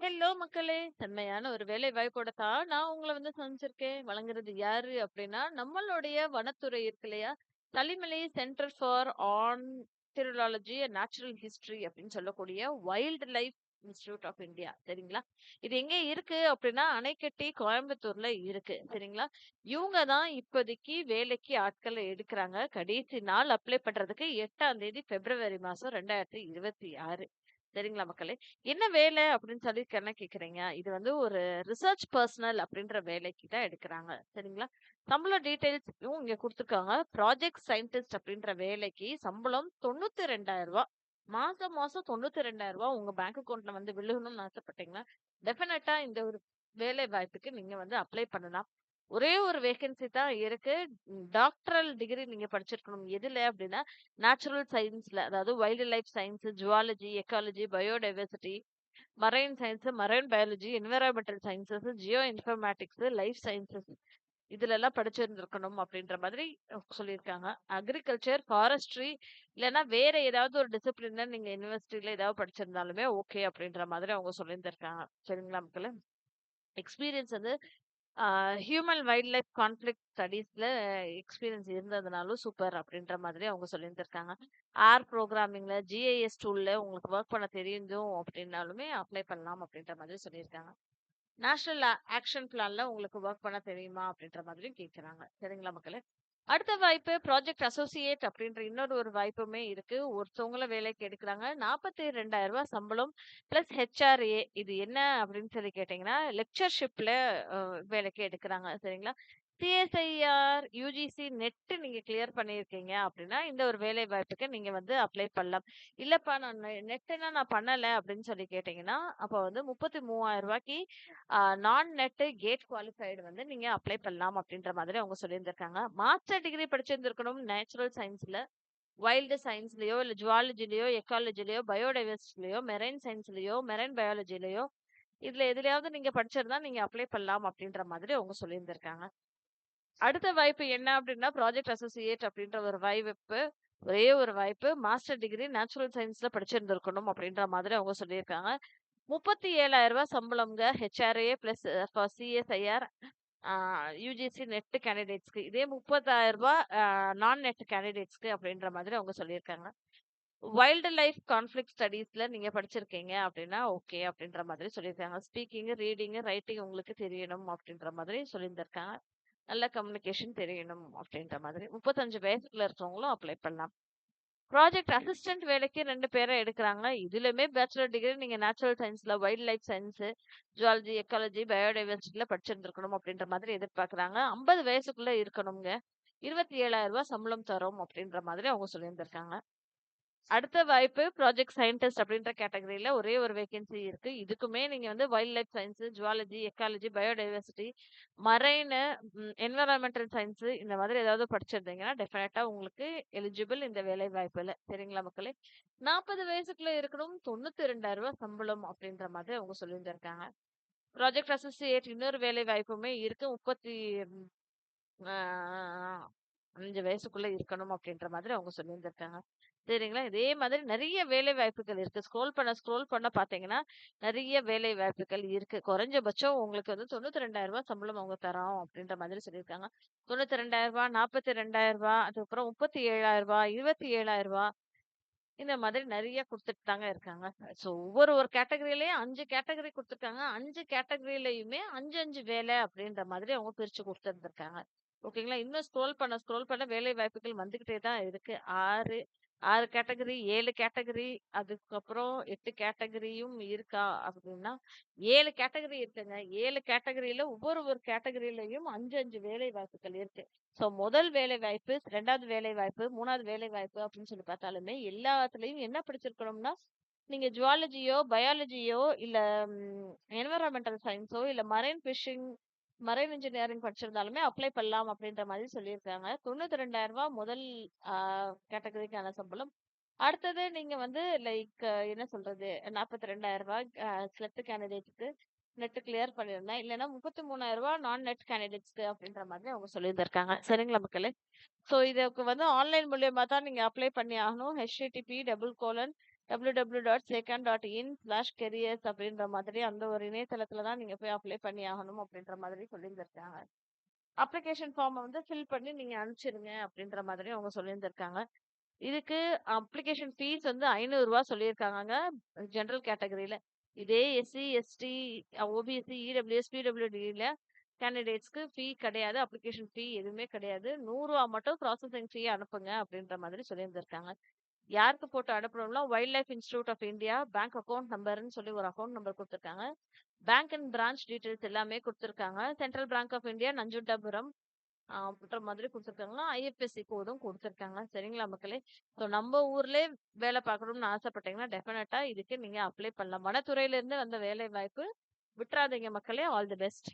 Hello மக்களே! செம்மையான ஒரு வேலை வாய்ப்போட தான் நான் உங்கள வந்து சந்திச்சிருக்கேன். வழங்குறது யாரு அப்டின்னா, நம்மளுடைய வனத்துறை இருக்கு இல்லையா? Thalimalai centre for ornithology and natural history அப்டின்னு சொல்லக்கூடிய wild life institute of India. சரிங்களா? இது எங்க இருக்கு அப்டின்னா, அணைக்கட்டி கோயம்புத்தூர்ல இருக்கு. சரிங்களா? இவங்க தான் இப்போதைக்கு வேலைக்கு ஆட்கள எடுக்குறாங்க. கடைசி நாள் அப்ளை பண்றதுக்கு 8ஆம் தேதி பிப்ரவரி மாசம் 2026. சரிங்களா மக்களே! என்ன வேலை அப்படின்னு சொல்லி என்ன கேக்குறீங்க? இது வந்து ஒரு ரிசர்ச் பர்சனல் அப்படின்ற வேலைக்கு தான் எடுக்குறாங்க. சரிங்களா? சம்பள டீட்டெயில்ஸும் இங்க குடுத்துருக்காங்க. ப்ராஜெக்ட் சயின்டிஸ்ட் அப்படின்ற வேலைக்கு சம்பளம் ரூ. 92,000. மாசம் மாசம் ரூ. 92,000 உங்க பேங்க் அக்கவுண்ட்ல வந்து விழுகணும்னு ஆசைப்பட்டீங்கன்னா, டெஃபினட்டா இந்த ஒரு வேலை வாய்ப்புக்கு நீங்க வந்து அப்ளை பண்ணலாம். ஒரே ஒரு வேகன்சி தான் இருக்கு. டாக்டரல் டிகிரி நீங்க படிச்சிருக்கணும். எதுல அப்படின்னா, நேச்சுரல் சயின்ஸ்ல அதாவது wild life science, zoology, ecology, biodiversity, marine science, marine biology, environmental sciences, geo informatics, life sciences இதுலலாம் படிச்சிருந்திருக்கணும் அப்படின்ற மாதிரி சொல்லியிருக்காங்க. அக்ரிகல்ச்சர், ஃபாரஸ்ட்ரி இல்லன்னா வேற ஏதாவது ஒரு டிசிப்ளின்ல நீங்க யுனிவர்சிட்டில ஏதாவது படிச்சிருந்தாலுமே ஓகே அப்படின்ற மாதிரி அவங்க சொல்லியிருந்திருக்காங்க. சரிங்களா மக்களே? எக்ஸ்பீரியன்ஸ் வந்து ஹியூமன் வைல்ட் லைஃப் கான்ஃப்ளிக்ட் ஸ்டடீஸ்ல எக்ஸ்பீரியன்ஸ் இருந்ததுனாலும் சூப்பர் அப்படின்ற மாதிரி அவங்க சொல்லியிருந்திருக்காங்க. ஆர் ப்ரோக்ராமிங்ல, ஜிஐஎஸ் டூல்ல உங்களுக்கு ஒர்க் பண்ண தெரியும் அப்படின்னாலுமே அப்ளை பண்ணலாம் அப்படின்ற மாதிரி சொல்லியிருக்காங்க. நேஷனல் ஆக்ஷன் பிளான்ல உங்களுக்கு ஒர்க் பண்ண தெரியுமா? அப்படின்ற மாதிரியும் கேட்குறாங்க. சரிங்களா மக்களே? அடுத்த வாய்ப்பு ப்ராஜெக்ட் அசோசியேட் அப்படின்ற இன்னொரு ஒரு வாய்ப்புமே இருக்கு. ஒருத்தவங்கள வேலைக்கு எடுக்குறாங்க. ரூ. 42,000 சம்பளம் பிளஸ் ஹெச்ஆர்ஏ. இது என்ன அப்படின்னு சொல்லி கேட்டீங்கன்னா, லெக்சர்ஷிப்ல வேலைக்கு எடுக்குறாங்க. சரிங்களா? சிஎஸ்ஐஆர், யுஜிசி நெட் நீங்க கிளியர் பண்ணியிருக்கீங்க அப்படின்னா, இந்த ஒரு வேலை வாய்ப்புக்கு நீங்க வந்து அப்ளை பண்ணலாம். இல்லப்பா நான் நெட்னா நான் பண்ணல அப்படின்னு சொல்லி கேட்டீங்கன்னா, அப்ப வந்து ரூ. 33,000க்கு நான் நெட் கேட் குவாலிஃபைடு வந்து நீங்க அப்ளை பண்ணலாம் அப்படின்ற மாதிரி அவங்க சொல்லியிருந்திருக்காங்க. மாஸ்டர் டிகிரி படிச்சிருந்திருக்கணும் நேச்சுரல் சயின்ஸ்ல, வைல்டு சயின்ஸ்லயோ, இல்ல ஜுவாலஜிலயோ, எக்காலஜிலயோ, பயோடைவர்சிட்டிலயோ, மெரைன் சயின்ஸ்லயோ, மெரைன் பயாலஜிலயோ இதுல எதுலயாவது நீங்க படிச்சிருந்தா நீங்க அப்ளை பண்ணலாம் அப்படின்ற மாதிரி அவங்க சொல்லியிருந்திருக்காங்க. அடுத்த வாய்ப்பு என்ன அப்படின்னா, ப்ராஜெக்ட் அசோசியேட் அப்படின்ற ஒரு வாய்ப்பு. ஒரே ஒரு வாய்ப்பு. மாஸ்டர் டிகிரி நேச்சுரல் சயின்ஸ்ல படிச்சிருந்திருக்கணும் அப்படின்ற மாதிரி அவங்க சொல்லியிருக்காங்க. ரூ. 37,000 சம்பளம்ங்க. HRA plus for CSIR UGC NET கேண்டிடேட்ஸ்க்கு. இதே ரூ. 30,000 நான் நெட் கேண்டிடேட்ஸ்க்கு அப்படின்ற மாதிரி அவங்க சொல்லியிருக்காங்க. வைல்ட் லைஃப் கான்ஃப்ளிக்ட் ஸ்டடீஸ்ல நீங்க படிச்சிருக்கீங்க அப்படின்னா ஓகே அப்படின்ற மாதிரி சொல்லியிருக்காங்க. ஸ்பீக்கிங், ரீடிங், ரைட்டிங் உங்களுக்கு தெரியணும் அப்படின்ற மாதிரி சொல்லியிருந்திருக்காங்க. நல்ல கம்யூனிகேஷன் தெரியணும் அப்படின்ற மாதிரி. 35 வயசுக்குள்ள இருக்கவங்களும் அப்ளை பண்ணலாம். ப்ராஜெக்ட் அசிஸ்டன்ட் வேலைக்கு 2 பேர எடுக்குறாங்க. இதுலயுமே பேச்சுலர் டிகிரி நீங்க நேச்சுரல் சயின்ஸ்ல, wild life science, zoology, ecology, பயோடைவர்சிட்டில படிச்சிருந்திருக்கணும் அப்படின்ற மாதிரி எதிர்பார்க்குறாங்க. 50 வயசுக்குள்ள இருக்கணுங்க. ரூ. 27,000 சம்பளம் தரோம் அப்படின்ற மாதிரி அவங்க சொல்லியிருந்திருக்காங்க. அடுத்த வாய்ப்பு ப்ராஜெக்ட் சயின்டிஸ்ட் அப்படின்ற கேட்டகரியில ஒரே ஒரு வேகன்சி இருக்கு. இதுக்குமே நீங்க வந்து wild life science, zoology, ecology, biodiversity, marine, environmental science இந்த மாதிரி ஏதாவது படிச்சிருந்தீங்கன்னா, டெஃபினட்டா உங்களுக்கு எலிஜிபிள் இந்த வேலை வாய்ப்புல. சரிங்களா மக்களே? 40 வயசுக்குள்ள இருக்கணும். ரூ. 92,000 சம்பளம் அப்படின்ற மாதிரி அவங்க சொல்லியிருந்திருக்காங்க. ப்ராஜெக்ட் அசோசியேட் இன்னொரு வேலை வாய்ப்புமே இருக்கு. 30 ஆ 5 வயசுக்குள்ள இருக்கணும் அப்படின்ற மாதிரி அவங்க சொல்லியிருந்திருக்காங்க. சரிங்களா? இதே மாதிரி நெறைய வேலை வாய்ப்புகள் இருக்கு. ஸ்க்ரோல் பண்ண பார்த்தீங்கன்னா, நெறைய வேலை வாய்ப்புகள் இருக்கு. குறைஞ்சபட்சம் உங்களுக்கு வந்து ரூ. 92,000 சம்பளம் அவங்க தரோம் அப்படின்ற மாதிரி சொல்லியிருக்காங்க. ரூ. 92,000, 42,000 அதுக்கப்புறம் ரூ. 37,000, ரூ. 27,000 இந்த மாதிரி நெறைய குடுத்துட்டு தாங்க இருக்காங்க. ஸோ ஒவ்வொரு கேட்டகரிலயும் 5 கேட்டகரி குடுத்துருக்காங்க. 5 கேட்டகரிலயுமே 5, 5 வேலை அப்படின்ற மாதிரி அவங்க பிரிச்சு குடுத்துருந்துருக்காங்க. ஓகேங்களா? இன்னும் ஸ்க்ரோல் பண்ண வேலை வாய்ப்புகள் வந்துகிட்டே தான் இருக்கு. 6 கேட்டகரி, 7 கேட்டகரி அதுக்கப்புறம் 8 கேட்டகரியும் இருக்கா அப்படின்னா, 7 கேட்டகரி இருக்குங்க. 7 கேட்டகரியில ஒரு கேட்டகரிலயும் 5, 5 வேலை வாய்ப்புகள் இருக்கு. ஸோ முதல் வேலை வாய்ப்பு, 2வது வேலை வாய்ப்பு, 3வது வேலை வாய்ப்பு அப்படின்னு சொல்லி பார்த்தாலுமே, எல்லாத்துலயும் என்ன படிச்சிருக்கணும்னா, நீங்க ஜூவாலஜியோ, பயாலஜியோ இல்ல என்வைரன்மென்டல் சயன்ஸோ இல்ல மரைன் ஃபிஷிங், மரைன் இன்ஜினியரிங் படிச்சிருந்தாலுமே அப்ளை பண்ணலாம் அப்படின்ற மாதிரி சொல்லியிருக்காங்க. ரூ. 92,000 முதல் ஆ கேட்டகரிக்கான சம்பளம். அடுத்தது நீங்க வந்து லைக் என்ன சொல்றது? ரூ. 42,000 ஸ்லெட் கேண்டிடேட்ஸ்க்கு நெட் கிளியர் பண்ணியிருந்தேன். இல்லன்னா ரூ. 33,000 நான் நெட் கேண்டிடேட்ஸ்க்கு அப்படின்ற மாதிரி அவங்க சொல்லியிருந்திருக்காங்க. சரிங்களா மக்களே? ஸோ இதுக்கு வந்து ஆன்லைன் மூலியமா தான் நீங்க அப்ளை பண்ணி ஆகணும். http:// www.secan.in/careers அப்படின்ற மாதிரி அந்த ஒரு இணையதளத்துல தான் நீங்க போய் அப்ளை பண்ணி ஆகணும் அப்படின்ற மாதிரி சொல்லியிருந்திருக்காங்க. அப்ளிகேஷன் ஃபார்ம வந்து ஃபில் பண்ணி நீங்க அனுப்பிச்சிருங்க அப்படின்ற மாதிரி அவங்க சொல்லியிருந்திருக்காங்க. இதுக்கு அப்ளிகேஷன் ஃபீஸ் வந்து ரூ. 500 சொல்லியிருக்காங்கங்க. ஜெனரல் கேட்டகரில. இதே எஸ்சி, எஸ்டி, ஓபிசி, இடபிள்யூஎஸ், பிடபிள்யூடில கேண்டிடேட்ஸ்க்கு ஃபீ கிடையாது. அப்ளிகேஷன் ஃபீ எதுவுமே கிடையாது. ரூ. 100 மட்டும் ப்ராசஸிங் ஃபீ அனுப்புங்க அப்படின்ற மாதிரி சொல்லியிருந்திருக்காங்க. யாருக்கு போட்டு அனுப்பணும்னா, wild life institute of India bank account நம்பர்ன்னு சொல்லி ஒரு அக்கவுண்ட் நம்பர் குடுத்துருக்காங்க. பேங்க் அண்ட் பிரான்ச் டீட்டெயில்ஸ் எல்லாமே குடுத்துருக்காங்க. Central bank of India, Nanjundapuram அப்படின்ற மாதிரி குடுத்துருக்காங்களா. ஐஎஃப்எஸ்சி கோடும் குடுத்துருக்காங்க. சரிங்களா மக்களே? ஸோ நம்ம ஊர்லயே வேலை பார்க்கணும்னு ஆசைப்பட்டீங்கன்னா, டெஃபினட்டா இதுக்கு நீங்க அப்ளை பண்ணலாம். வனத்துறையில இருந்து வந்த வேலை வாய்ப்பு விட்றாதீங்க மக்களே. All the best.